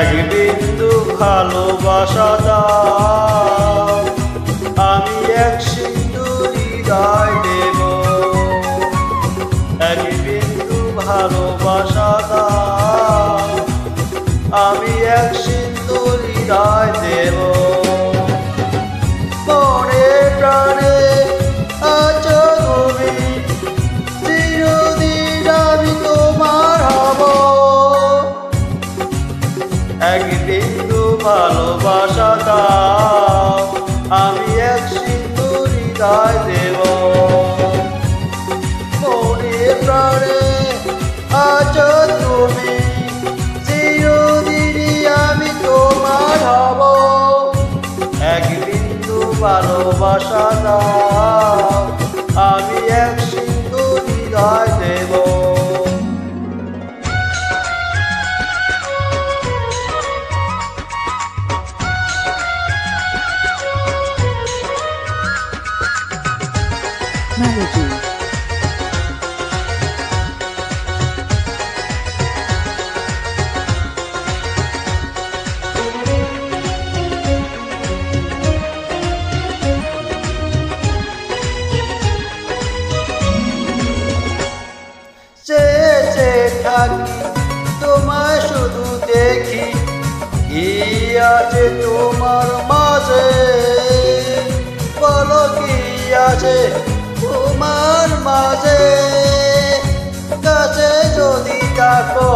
এক বিন্দু ভালোবাসা দাও, আমি এক সিন্ধু হৃদয় দেব। এক বিন্দু ভালোবাসা দাও, আমি এক সিন্ধু হৃদয় দেব। মনে প্রাণে আছো তুমি, চিরদিন আমি তোমার হব। এক বিন্দু ভালোবাসা দাও, আমি এক সিন্ধু হৃদয় দেব। মনে প্রাণে আছো তুমি, চিরদিনই আমি তোমার হব। এক বিন্দু ভালোবাসা দাও, আমি এক সিন্ধু হৃদয় দেব। Melody. চেয়ে থাকি তোমায় শুধু দেখি, কি আছে তোমার মাঝে, বলো কি আছে তোমার মাঝে। কাছে যদি ডাকো,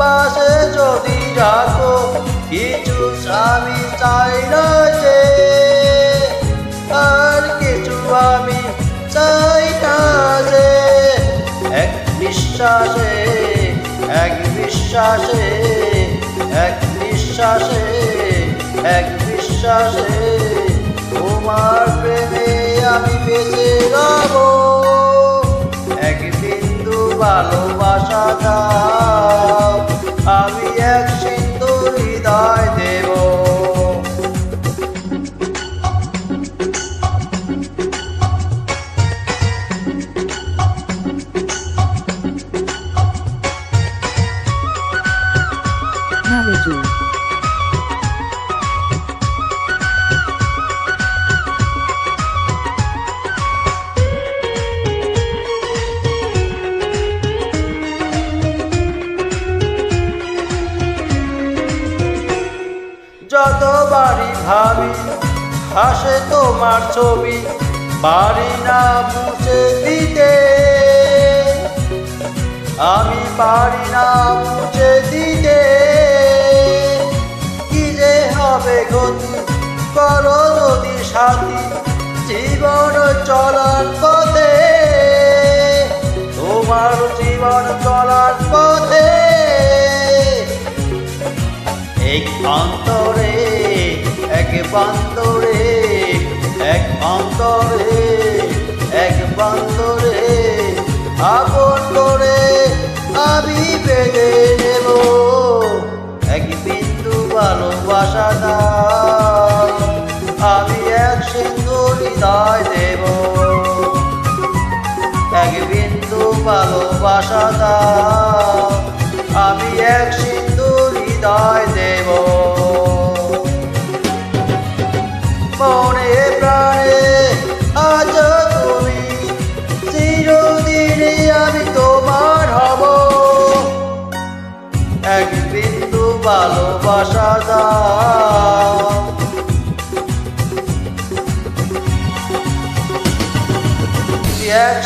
পাশে যদি রাখো, কিছু আমি চাই না যে, আর কিছু আমি চাই না যে। এক বিশ্বাসে, এক বিশ্বাসে, এক বিশ্বাসে, এক বিশ্বাসে, তোমার প্রেমে আমি বেঁচে রব। এক বিন্দু ভালোবাসা দাও, আমি এক সিন্ধু হৃদয় দেব। Melody. যতবারই ভাবি হাসে তোমার ছবি, পারি না মুছে দিতে, আমি পারি না মুছে দিতে। কি যে হবে গতি, করো যদি সাথী, জীবন চলার পথে, তোমার জীবন চলার পথে। এক অন্তরে, এক বান্দরে, এক অন্তরে, এক বান্দরে, আপন করে আমি বেঁধে নেব। এক বিন্দু ভালোবাসা দাও, আমি এক সিন্ধু হৃদয় দেব। এক বিন্দু ভালোবাসা দাও, আমি এক সিন্ধু হৃদয় দেব। মনে প্রাণে আছো তুমি, চিরদিনই আমি তোমার হব। এক বিন্দু ভালোবাসা দাও, এক